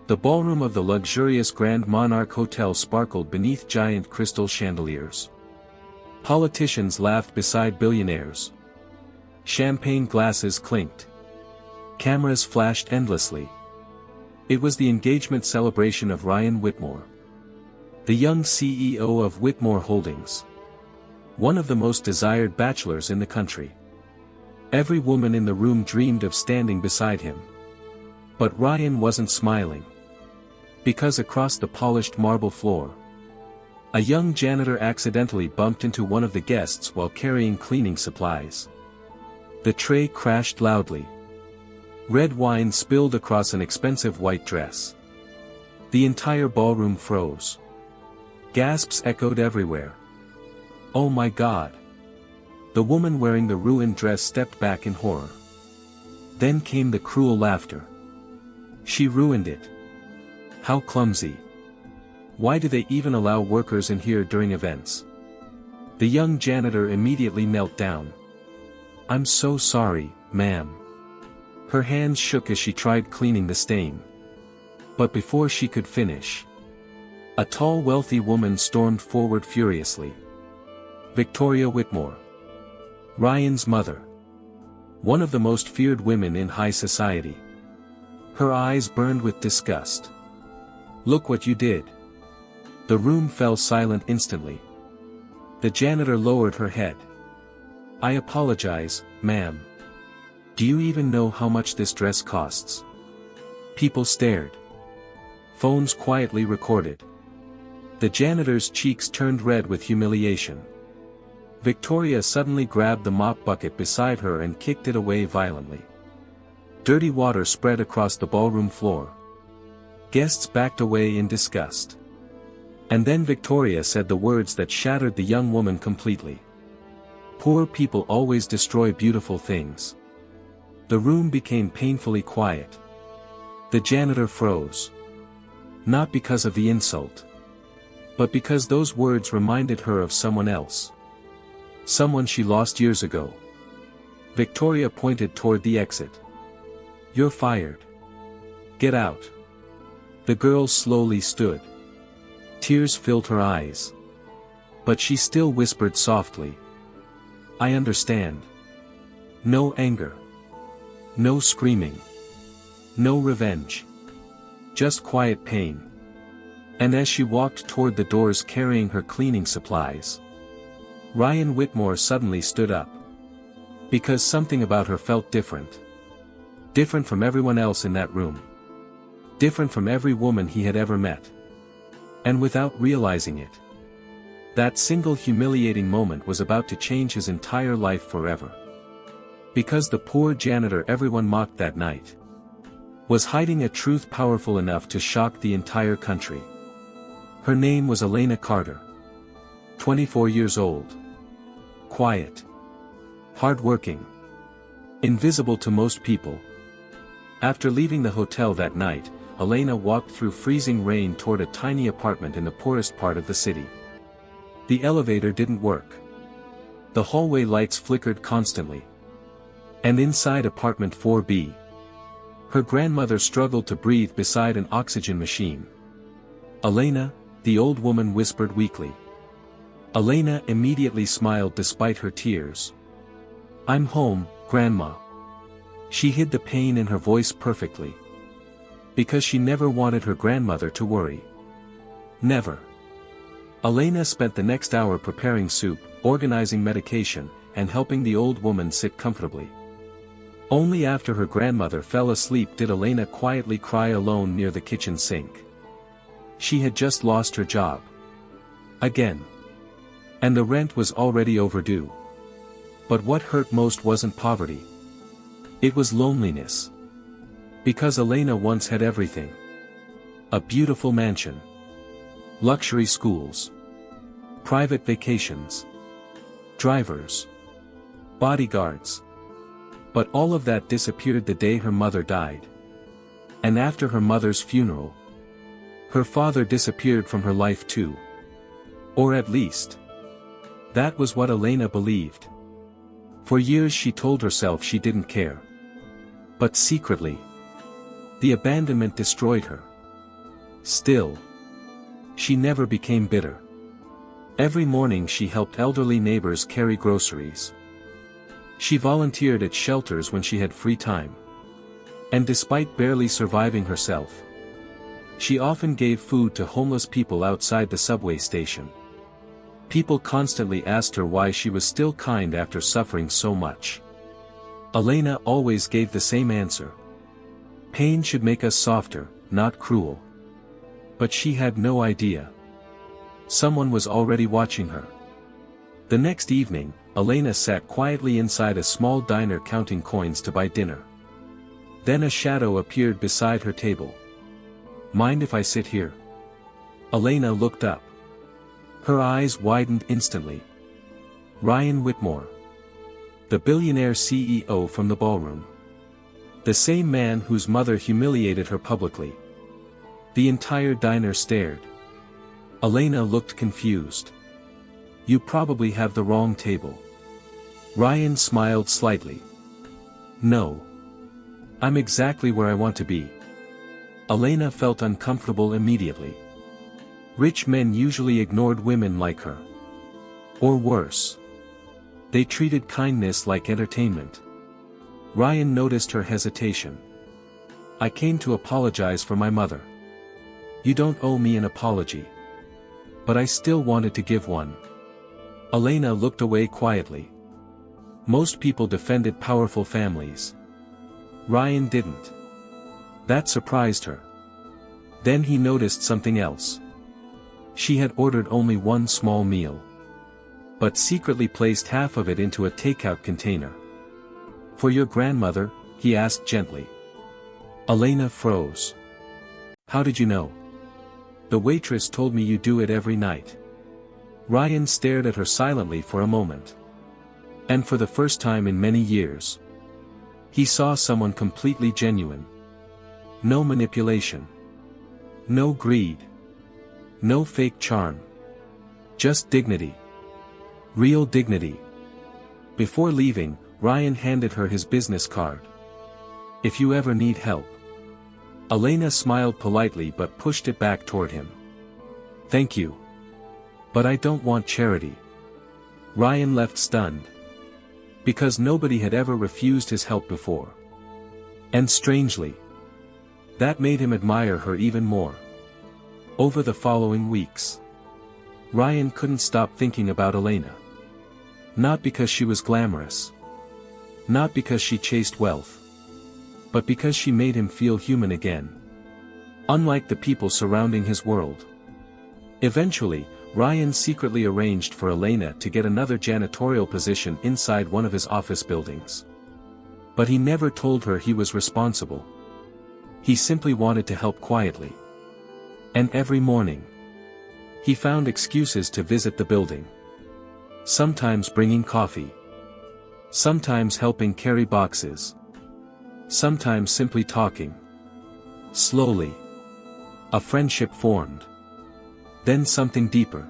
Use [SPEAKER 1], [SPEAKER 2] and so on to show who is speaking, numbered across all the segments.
[SPEAKER 1] The ballroom of the luxurious Grand Monarch Hotel sparkled beneath giant crystal chandeliers. Politicians laughed beside billionaires. Champagne glasses clinked. Cameras flashed endlessly. It was the engagement celebration of Ryan Whitmore, the young CEO of Whitmore Holdings, one of the most desired bachelors in the country. Every woman in the room dreamed of standing beside him. But Ryan wasn't smiling. Because across the polished marble floor, a young janitor accidentally bumped into one of the guests while carrying cleaning supplies. The tray crashed loudly. Red wine spilled across an expensive white dress. The entire ballroom froze. Gasps echoed everywhere. "Oh my God!" The woman wearing the ruined dress stepped back in horror. Then came the cruel laughter. "She ruined it. How clumsy. Why do they even allow workers in here during events?" The young janitor immediately knelt down. "I'm so sorry, ma'am." Her hands shook as she tried cleaning the stain. But before she could finish, a tall wealthy woman stormed forward furiously. Victoria Whitmore, Ryan's mother. One of the most feared women in high society. Her eyes burned with disgust. "Look what you did." The room fell silent instantly. The janitor lowered her head. "I apologize, ma'am. Do you even know how much this dress costs?" People stared. Phones quietly recorded. The janitor's cheeks turned red with humiliation. Victoria suddenly grabbed the mop bucket beside her and kicked it away violently. Dirty water spread across the ballroom floor. Guests backed away in disgust. And then Victoria said the words that shattered the young woman completely. "Poor people always destroy beautiful things." The room became painfully quiet. The janitor froze. Not because of the insult, but because those words reminded her of someone else. Someone she lost years ago. Victoria pointed toward the exit. "You're fired. Get out." The girl slowly stood. Tears filled her eyes. But she still whispered softly, "I understand." No anger. No screaming. No revenge. Just quiet pain. And as she walked toward the doors carrying her cleaning supplies, Ryan Whitmore suddenly stood up. Because something about her felt different. Different from everyone else in that room. Different from every woman he had ever met. And without realizing it, that single humiliating moment was about to change his entire life forever. Because the poor janitor everyone mocked that night was hiding a truth powerful enough to shock the entire country. Her name was Elena Carter. 24 years old. Quiet. Hardworking. Invisible to most people. After leaving the hotel that night, Elena walked through freezing rain toward a tiny apartment in the poorest part of the city. The elevator didn't work. The hallway lights flickered constantly. And inside apartment 4B, her grandmother struggled to breathe beside an oxygen machine. "Elena," the old woman whispered weakly. Elena immediately smiled despite her tears. "I'm home, Grandma." She hid the pain in her voice perfectly. Because she never wanted her grandmother to worry. Never. Elena spent the next hour preparing soup, organizing medication, and helping the old woman sit comfortably. Only after her grandmother fell asleep did Elena quietly cry alone near the kitchen sink. She had just lost her job. Again. And the rent was already overdue. But what hurt most wasn't poverty. It was loneliness. Because Elena once had everything. A beautiful mansion. Luxury schools. Private vacations. Drivers. Bodyguards. But all of that disappeared the day her mother died. And after her mother's funeral, her father disappeared from her life too. Or at least, that was what Elena believed. For years she told herself she didn't care. But secretly, the abandonment destroyed her. Still, she never became bitter. Every morning she helped elderly neighbors carry groceries. She volunteered at shelters when she had free time. And despite barely surviving herself, she often gave food to homeless people outside the subway station. People constantly asked her why she was still kind after suffering so much. Elena always gave the same answer. Pain should make us softer, not cruel. But she had no idea. Someone was already watching her. The next evening, Elena sat quietly inside a small diner counting coins to buy dinner. Then a shadow appeared beside her table. "Mind if I sit here?" Elena looked up. Her eyes widened instantly. Ryan Whitmore. The billionaire CEO from the ballroom. The same man whose mother humiliated her publicly. The entire diner stared. Elena looked confused. "You probably have the wrong table." Ryan smiled slightly. "No. I'm exactly where I want to be." Elena felt uncomfortable immediately. Rich men usually ignored women like her. Or worse. They treated kindness like entertainment. Ryan noticed her hesitation. "I came to apologize for my mother." "You don't owe me an apology." But I still wanted to give one. Elena looked away quietly. Most people defended powerful families. Ryan didn't. That surprised her. Then he noticed something else. She had ordered only one small meal, but secretly placed half of it into a takeout container. "For your grandmother?" he asked gently. Elena froze. "How did you know?" "The waitress told me you do it every night." Ryan stared at her silently for a moment. And for the first time in many years, he saw someone completely genuine. No manipulation. No greed. No fake charm. Just dignity. Real dignity. Before leaving, Ryan handed her his business card. "If you ever need help." Elena smiled politely but pushed it back toward him. "Thank you. But I don't want charity." Ryan left stunned. Because nobody had ever refused his help before. And strangely, that made him admire her even more. Over the following weeks, Ryan couldn't stop thinking about Elena. Not because she was glamorous. Not because she chased wealth. But because she made him feel human again. Unlike the people surrounding his world. Eventually, Ryan secretly arranged for Elena to get another janitorial position inside one of his office buildings. But he never told her he was responsible. He simply wanted to help quietly. And every morning, he found excuses to visit the building. Sometimes bringing coffee. Sometimes helping carry boxes. Sometimes simply talking. Slowly, a friendship formed. Then something deeper.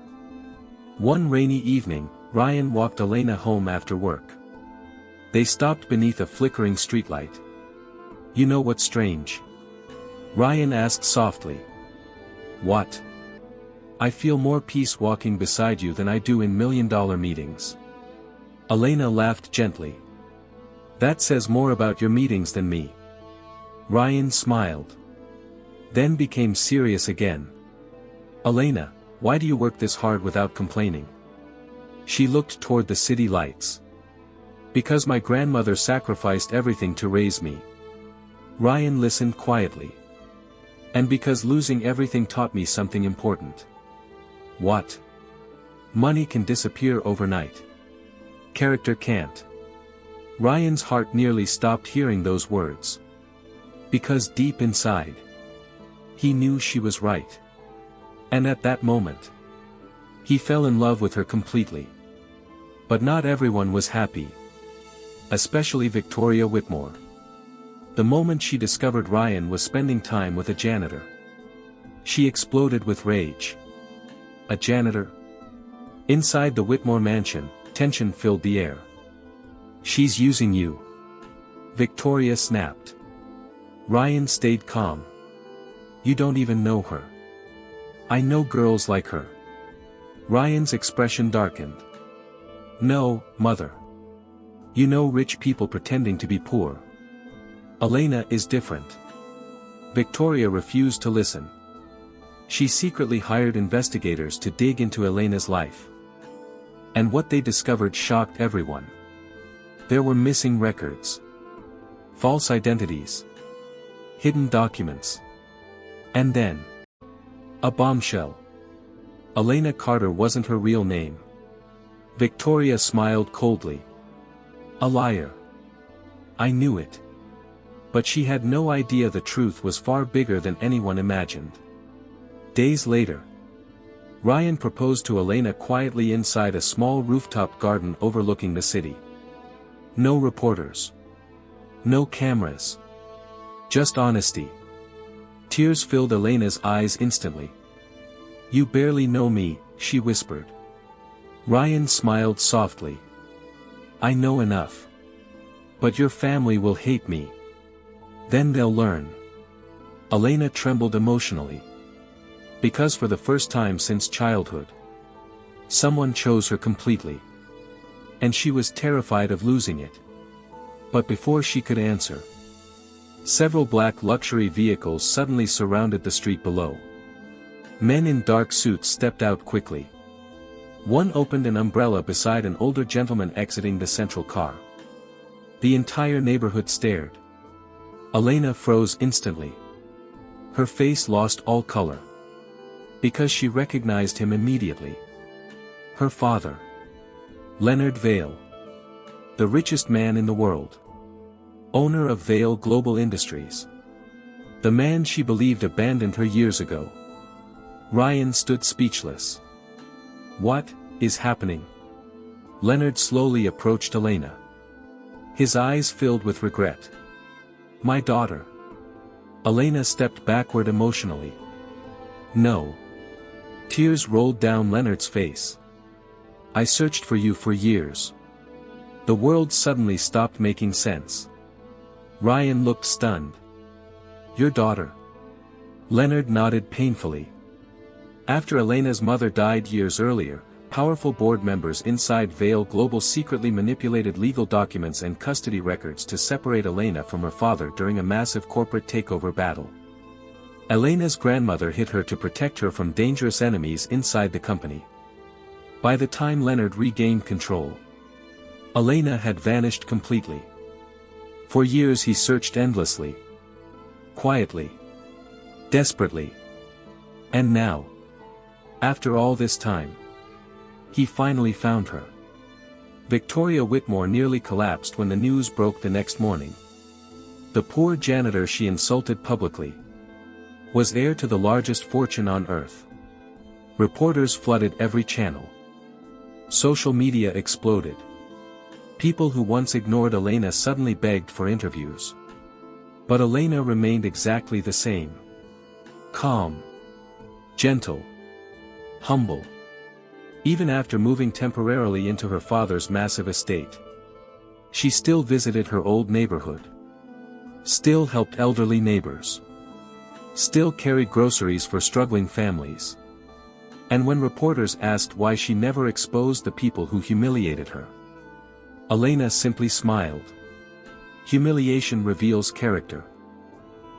[SPEAKER 1] One rainy evening, Ryan walked Elena home after work. They stopped beneath a flickering streetlight. "You know what's strange?" Ryan asked softly. "What?" "I feel more peace walking beside you than I do in million-dollar meetings." Elena laughed gently. "That says more about your meetings than me." Ryan smiled. Then became serious again. "Elena, why do you work this hard without complaining?" She looked toward the city lights. "Because my grandmother sacrificed everything to raise me." Ryan listened quietly. "And because losing everything taught me something important." "What?" "Money can disappear overnight. Character can't." Ryan's heart nearly stopped hearing those words. Because deep inside, he knew she was right. And at that moment, he fell in love with her completely. But not everyone was happy. Especially Victoria Whitmore. The moment she discovered Ryan was spending time with a janitor, she exploded with rage. A janitor? Inside the Whitmore mansion, tension filled the air. "She's using you," Victoria snapped. Ryan stayed calm. "You don't even know her." I know girls like her. Ryan's expression darkened. No, mother. You know rich people pretending to be poor. Elena is different. Victoria refused to listen. She secretly hired investigators to dig into Elena's life. And what they discovered shocked everyone. There were missing records, false identities, hidden documents. And then, a bombshell. Elena Carter wasn't her real name. Victoria smiled coldly. A liar. I knew it. But she had no idea the truth was far bigger than anyone imagined. Days later, Ryan proposed to Elena quietly inside a small rooftop garden overlooking the city. No reporters. No cameras. Just honesty. Tears filled Elena's eyes instantly. You barely know me, she whispered. Ryan smiled softly. I know enough. But your family will hate me. Then they'll learn. Elena trembled emotionally. Because for the first time since childhood, someone chose her completely. And she was terrified of losing it. But before she could answer, several black luxury vehicles suddenly surrounded the street below. Men in dark suits stepped out quickly. One opened an umbrella beside an older gentleman exiting the central car. The entire neighborhood stared. Elena froze instantly. Her face lost all color. Because she recognized him immediately. Her father. Leonard Vail. The richest man in the world. Owner of Vail Global Industries. The man she believed abandoned her years ago. Ryan stood speechless. What is happening? Leonard slowly approached Elena. His eyes filled with regret. My daughter. Elena stepped backward emotionally. No. Tears rolled down Leonard's face. I searched for you for years. The world suddenly stopped making sense. Ryan looked stunned. Your daughter? Leonard nodded painfully. After Elena's mother died years earlier, powerful board members inside Vail Global secretly manipulated legal documents and custody records to separate Elena from her father during a massive corporate takeover battle. Elena's grandmother hid her to protect her from dangerous enemies inside the company. By the time Leonard regained control, Elena had vanished completely. For years he searched endlessly. Quietly. Desperately. And now, after all this time, he finally found her. Victoria Whitmore nearly collapsed when the news broke the next morning. The poor janitor she insulted publicly was heir to the largest fortune on earth. Reporters flooded every channel. Social media exploded. People who once ignored Elena suddenly begged for interviews. But Elena remained exactly the same. Calm. Gentle. Humble. Even after moving temporarily into her father's massive estate, she still visited her old neighborhood. Still helped elderly neighbors. Still carried groceries for struggling families. And when reporters asked why she never exposed the people who humiliated her, Elena simply smiled. Humiliation reveals character.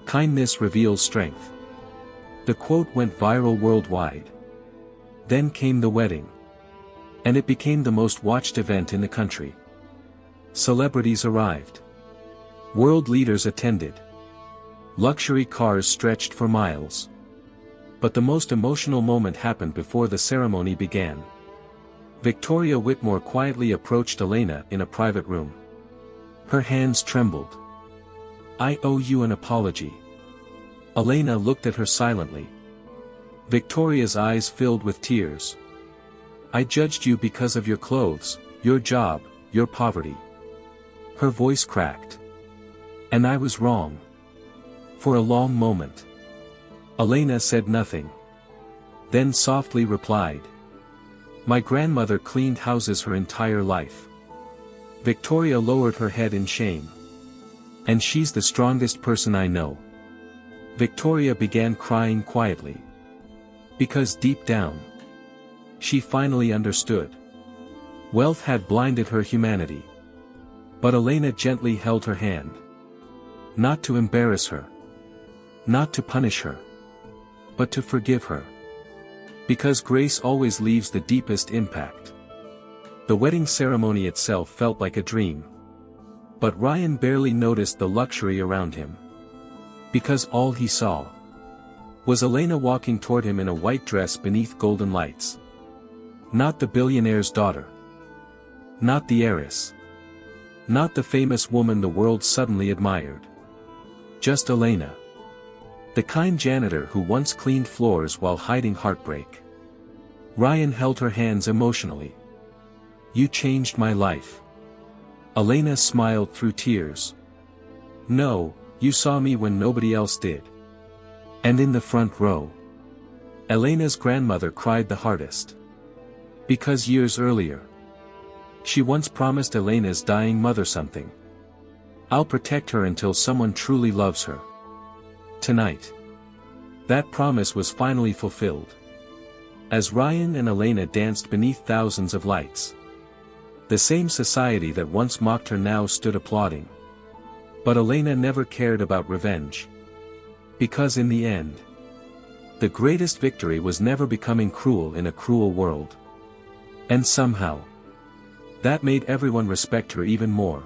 [SPEAKER 1] Kindness reveals strength. The quote went viral worldwide. Then came the wedding. And it became the most watched event in the country. Celebrities arrived. World leaders attended. Luxury cars stretched for miles. But the most emotional moment happened before the ceremony began. Victoria Whitmore quietly approached Elena in a private room. Her hands trembled. I owe you an apology. Elena looked at her silently. Victoria's eyes filled with tears. I judged you because of your clothes, your job, your poverty. Her voice cracked. And I was wrong. For a long moment, Elena said nothing. Then softly replied. My grandmother cleaned houses her entire life. Victoria lowered her head in shame. And she's the strongest person I know. Victoria began crying quietly. Because deep down, she finally understood. Wealth had blinded her humanity. But Elena gently held her hand. Not to embarrass her. Not to punish her. But to forgive her. Because grace always leaves the deepest impact. The wedding ceremony itself felt like a dream. But Ryan barely noticed the luxury around him. Because all he saw was Elena walking toward him in a white dress beneath golden lights. Not the billionaire's daughter. Not the heiress. Not the famous woman the world suddenly admired. Just Elena. The kind janitor who once cleaned floors while hiding heartbreak. Ryan held her hands emotionally. "You changed my life." Elena smiled through tears. "No, you saw me when nobody else did." And in the front row, Elena's grandmother cried the hardest. Because years earlier, she once promised Elena's dying mother something. "I'll protect her until someone truly loves her." Tonight, that promise was finally fulfilled. As Ryan and Elena danced beneath thousands of lights, the same society that once mocked her now stood applauding. But Elena never cared about revenge. Because in the end, the greatest victory was never becoming cruel in a cruel world. And somehow, that made everyone respect her even more.